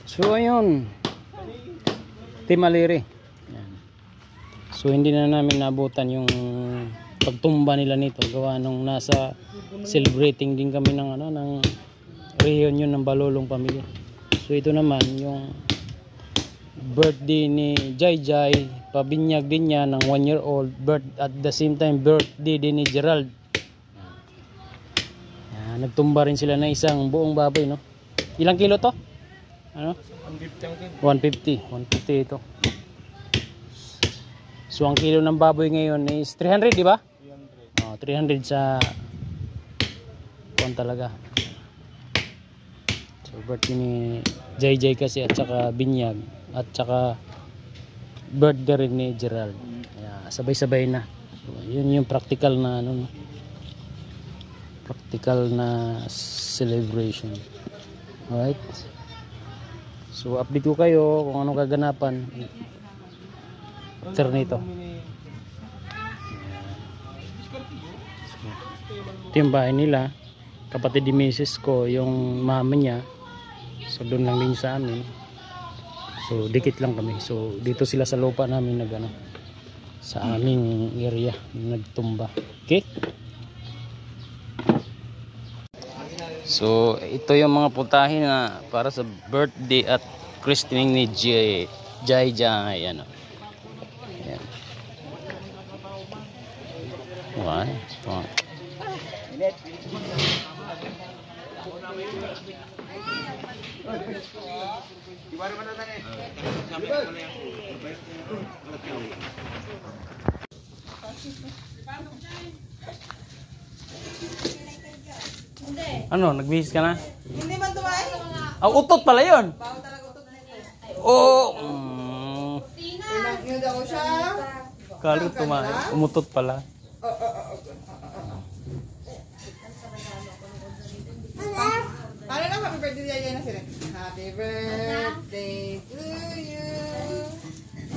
So ayun, Team Aliri. Yan. So hindi na namin nabutan yung pagtumba nila nito, gawa nung nasa celebrating din kami ng ano, ng reunion ng Balolong pamilya. So ito naman yung birthday ni Jai Jai, pabinyag din niya ng 1 year old, at the same time birthday din ni Gerald. Yan, nagtumba rin sila ng isang buong baboy, no? Ilang kilo to? Ano? 150 ito. So ang kilo ng baboy ngayon is 300, di ba? 300 sa kuwan talaga. So birthday ni Jai Jai kasi, at saka binyag, at saka birthday rin ni Gerald. Sabay-sabay na. So, yun yung practical na ano, practical na celebration. Alright. So update ko kayo kung anong kaganapan after nito. Ito yung bahay nila, kapatid ni Mrs. ko, yung mama niya. So doon lang din sa amin. So dikit lang kami. So dito sila sa lupa namin nagano, sa aming area nagtumba. Okay? So ito yung mga putahe na para sa birthday at christening ni Jai Jai. Ano. Ayan. Wow. Ano, nagbihis ka na? Hindi man tumae. Utot pala yun. Bago talaga utot na ito. Oh. Yun daw siya. Kalo tumae. Umutot pala. Paano na happy birthday Yaya na sila? Happy birthday to you.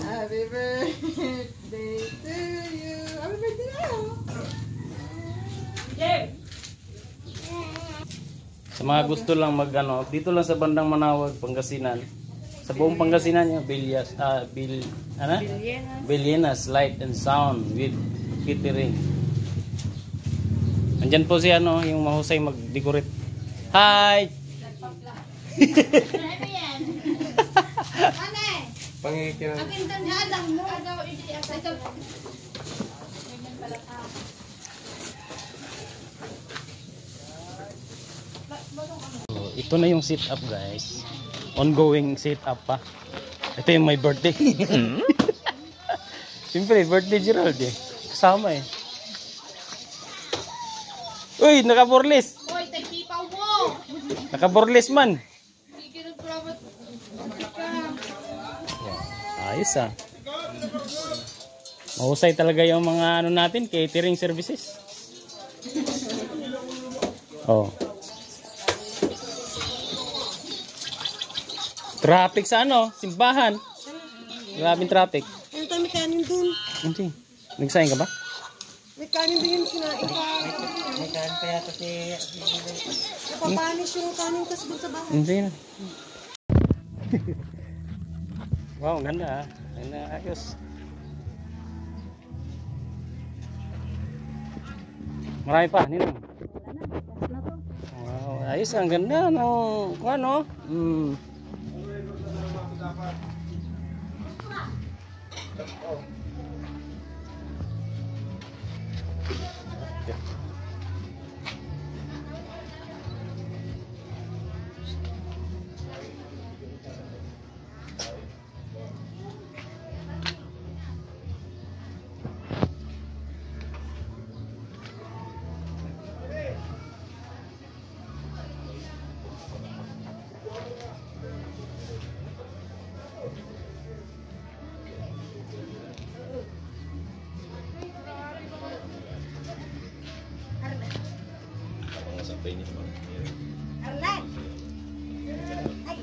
Happy birthday to you. Happy birthday na. Sa mga gusto lang magano, dito lang sa bandang Manawag, Pangasinan. Sa buong Pangasinan yung Bilyenas Light and Sound with catering. Andyan po si ano, yung mahusay mag-decorate. Hi! Pangikiran. Ito na yung sit up, guys. Ongoing sit up pa. Ito yung my birthday. Siyempre, birthday Gerald eh. Kasama eh. Uy, naka-borlis. Hoy, tagpipaw mo! Naka-borlis man. Kikirag-probat. Ayos ah. Mahusay talaga yung mga ano natin, catering services. Oh. Traffic sa ano, simbahan. Grabing traffic. Yung may kanin dun. Hindi. Nagsayang ka ba? May kanin dun yung kinain pa. May kain pa yata si... Napapanis yung kanin kasi dun sa bahay. Hindi na. Wow, ganda ah. Ganda, ayos. Marami pa, ninong. Wow, ayos, ang ganda no. Kung ano? Arlan! Ay,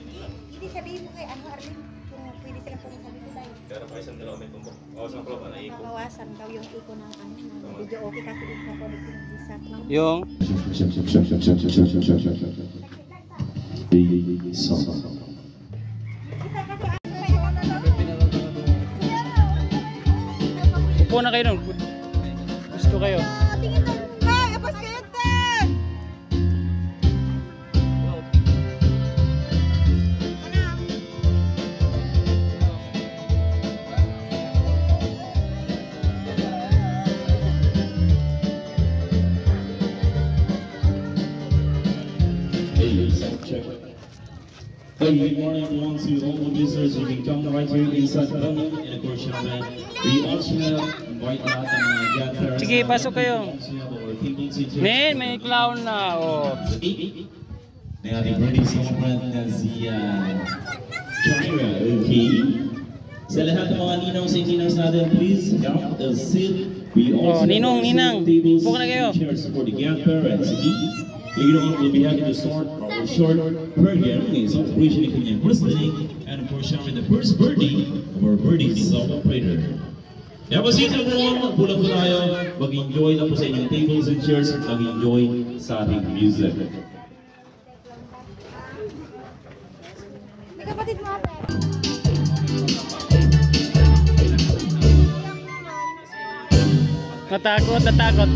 hindi sabihin mo kay ano, Arlen, kung pwede sila pumunta dito tayo. Pero pa isang dalawa may tumbok. Bawasan ko lang na iko. Mabawasan daw yung iko ng ano, ng video okay kasi yung kakulit yung isap ng Yung Kuha na kayo nun. Gusto kayo. Tingin na. Ay, paskete! Hey, good morning everyone to all the visitors. You can come right here inside the building and of course, we also have invite lahat ng mga grandparents. Sige, pasok kayo. We also have our people teachers. Men, may clown na. Oh. May ating birthday celebrant na si Jaira, okay? Sa lahat ng mga ninongs and ninangs natin, please come and sit. We also Ninong, Ninang. tables Buka na kayo. and chairs for the grandparents, okay? Later on, we'll be happy to start our short program in celebration of Kenyan birthday and of course sharing the first birthday of our birthday celebrator. Kaya po sino po, pulang po tayo, mag-enjoy na po sa inyong tables and chairs, mag-enjoy sa ating music. May kapatid mo ate. Natakot, natakot.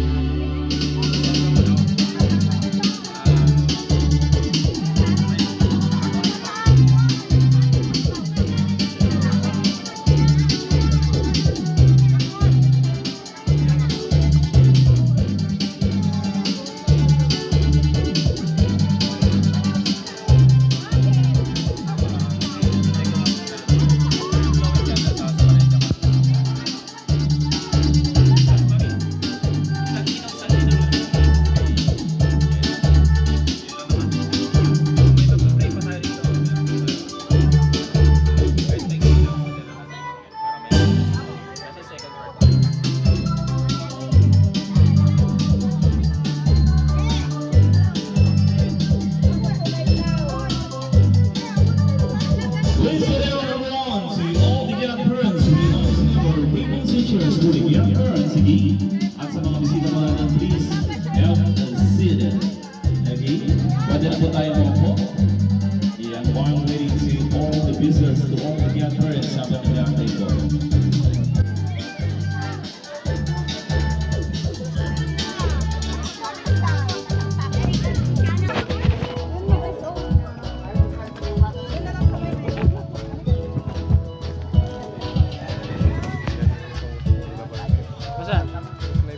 Please sit down everyone to all the young parents. We also have our people teachers for the young parents, okay? At sa mga bisita mga natin, please help us sit. Okay? Pwede na po tayo mga po. Yeah, one waiting to all the visitors, to all the young parents habang nag-aantay po. Saan?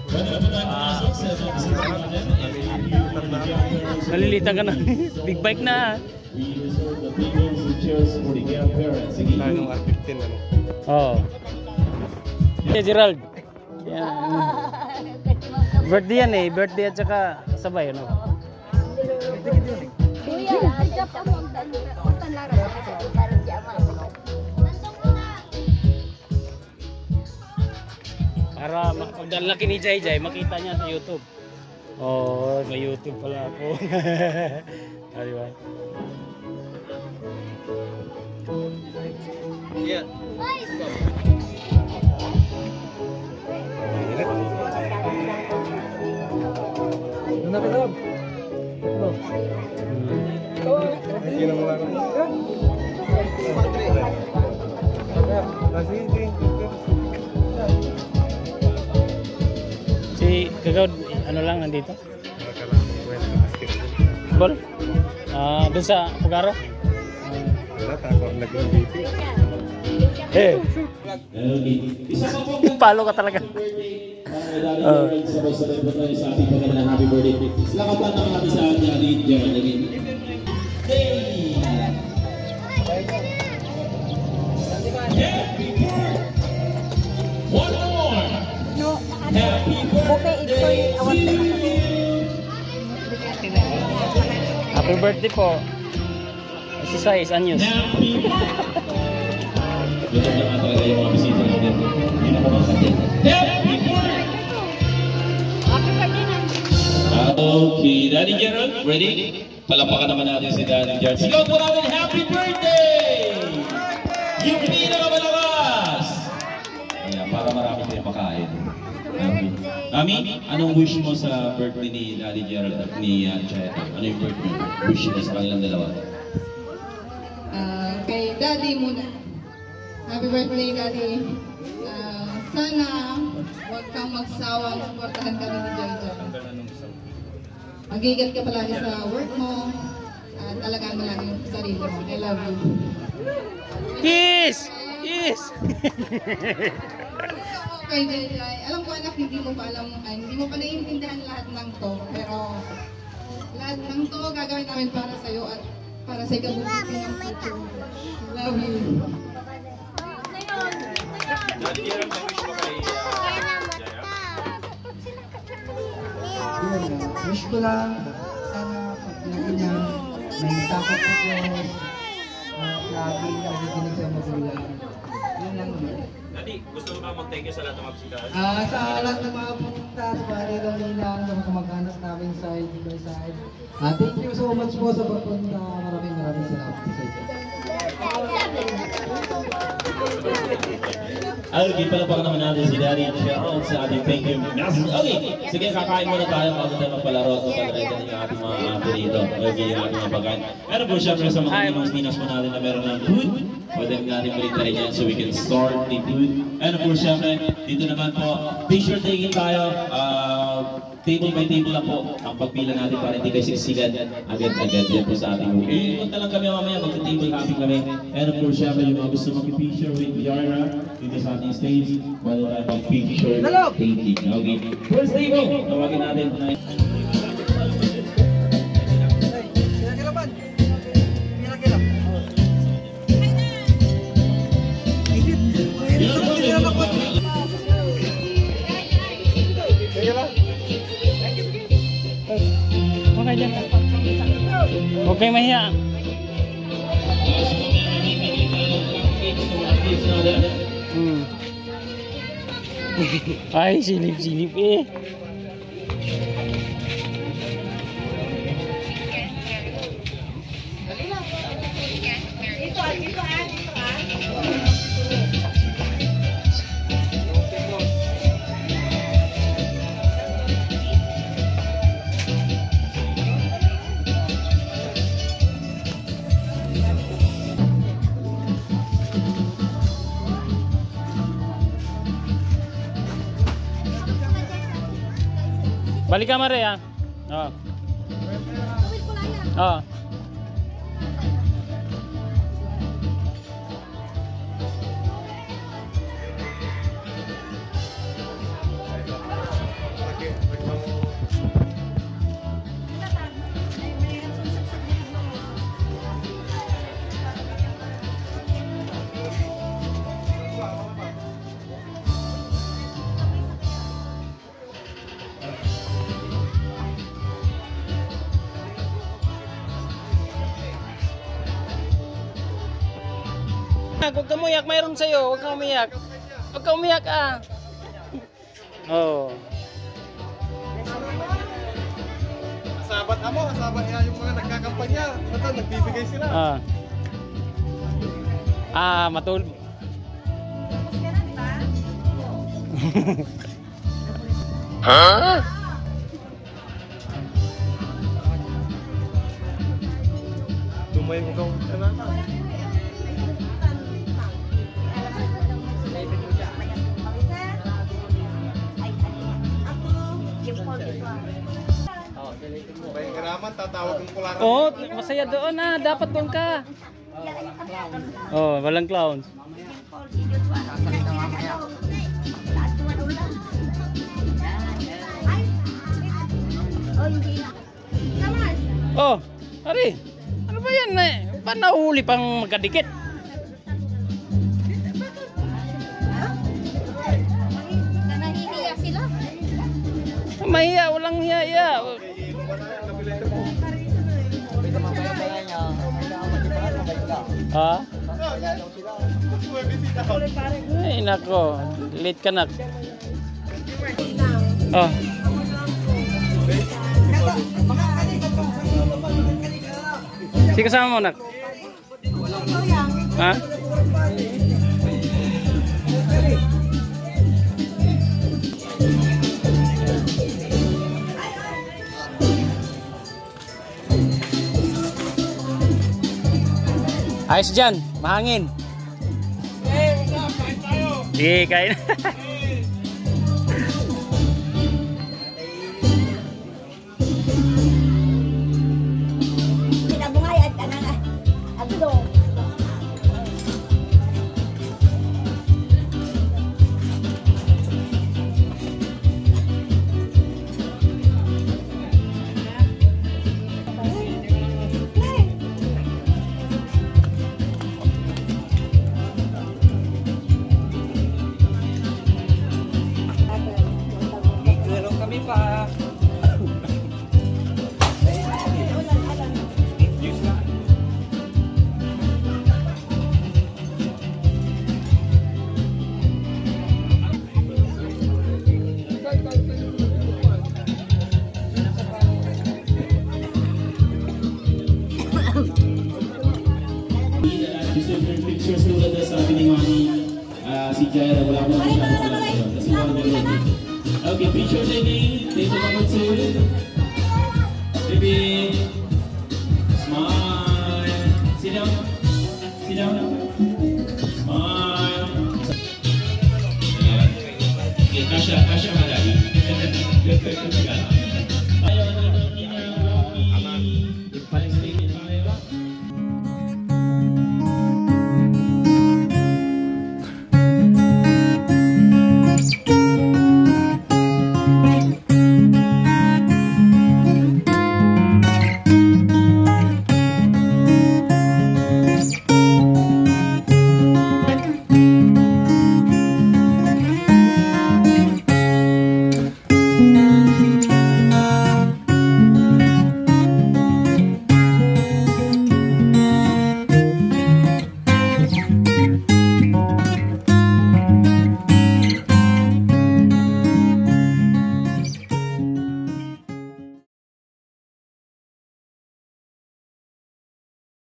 Pwede na po tayo pumasok sa mga bisita natin. And if you are the young parents, Nalilita ka na. Big bike na. we reserve the tables and chairs for the young parents, okay? Oo. Hey, Gerald. Yan. Birthday yan eh. Birthday at saka sabay, ano? Kuya, ada pa mo untan lara kasi parang jama. Para pagdalaki ni Jai Jai, makita niya sa YouTube. Oh, may YouTube pala ako. Ah, di ba? Si Gagaw, ano lang nandito? Bol? Ah, doon sa Pugaro? Eh, palo ka talaga. Sabay-sabay po tayo sa ating pagandang happy birthday. Lakatan naman natin sa ating ating Gerald again. Hey! Happy birthday! One more! No, okay, ito awat na. Happy birthday po. Exercise, anyos. Happy Ito lang talaga yung mga bisita natin. Hindi na kumakatid. Happy birthday! Okay, Daddy Gerald, ready? Palapakan naman natin si Daddy Gerald. Sigaw po natin, happy birthday! Yung pinakamalakas! Ayan, para marami tayo makain. Okay. Mami, anong wish mo sa birthday ni Daddy Gerald at ni Cheta? Ano yung birthday wish mo sa kanilang dalawa? Kay Daddy muna. Happy birthday, Daddy. Sana Huwag kang magsawang supportahan kami ni Joy Joy. Mag-iingat ka palagi sa work mo at alagaan mo lang yung sarili mo. I love you. Kiss! Kiss! Okay, Joy Joy. Alam ko anak, hindi mo pa naiintindihan lahat ng to. Pero lahat ng to gagawin namin para sa'yo at para sa ikabubuti ng future. Love you. Daddy Gerald, may wish mo kay Jaya? Wish ko lang, sana paglaki niya, may takot sa Diyos, lagi nakikinig sa magulang. Yun lang naman. Daddy, gusto mo ba mag-thank you sa lahat ng mga bisitahan? Sa lahat ng mga pumunta sa Pare Lalilang, sa mga kamag-anak namin side by side. Thank you so much po sa pagpunta. Maraming salamat po sa inyo. Okay, palapakan naman natin si Daddy Gerald sa ating thank you message. Okay, sige, kakain muna tayo bago tayo magpalaro at magpalaro yung ating mga dito. Okay, yung ating mga pagkain. Pero po syempre sa mga ninos po natin na meron ng food, pwede natin balik yan so we can start the food. And of course, syempre, dito naman po, picture taking tayo. Table by table lang po ang pagpila natin para hindi kayo siksigan agad-agad yan po sa ating room. Ipunta lang kami mamaya, mag-table hopping kami. And of course, syempre, yung mga gusto mag-picture with Yara dito sa ating stage, pwede tayo mag-picture taking. Okay, first table, tawagin natin. Okay dyan. Okay, mahiya. Ay, silip-silip eh. Balik ka Mare ah. Oo. Oo. Huwag ka umiyak, mayroon sa'yo. Huwag ka umiyak. Huwag ka umiyak ah. Oh. Sabat mo, sabat niya yung mga nagkakampanya. Ito, nagbibigay sila. Matul. Dumay mo kang ano? May karaman, tatawag ng kulara. Oh, masaya doon ah. Dapat doon ka. Oh, walang clowns. Oh, Ari. Ano ba yan eh? Paano nahuli pang magkadikit? Nahihiya sila. Mahiya, walang hiya. Ha? Ay, nako. Late ka na. Oh. Si kasama mo, nak? Ha? Ayos dyan, mahangin. Sige, kain. Gusto yung pictures tulad na sabi ni Mami, si Jaira, wala ko na masyado pala ngayon. Kasi wala meron. Okay, picture taking. Take number 2. Baby.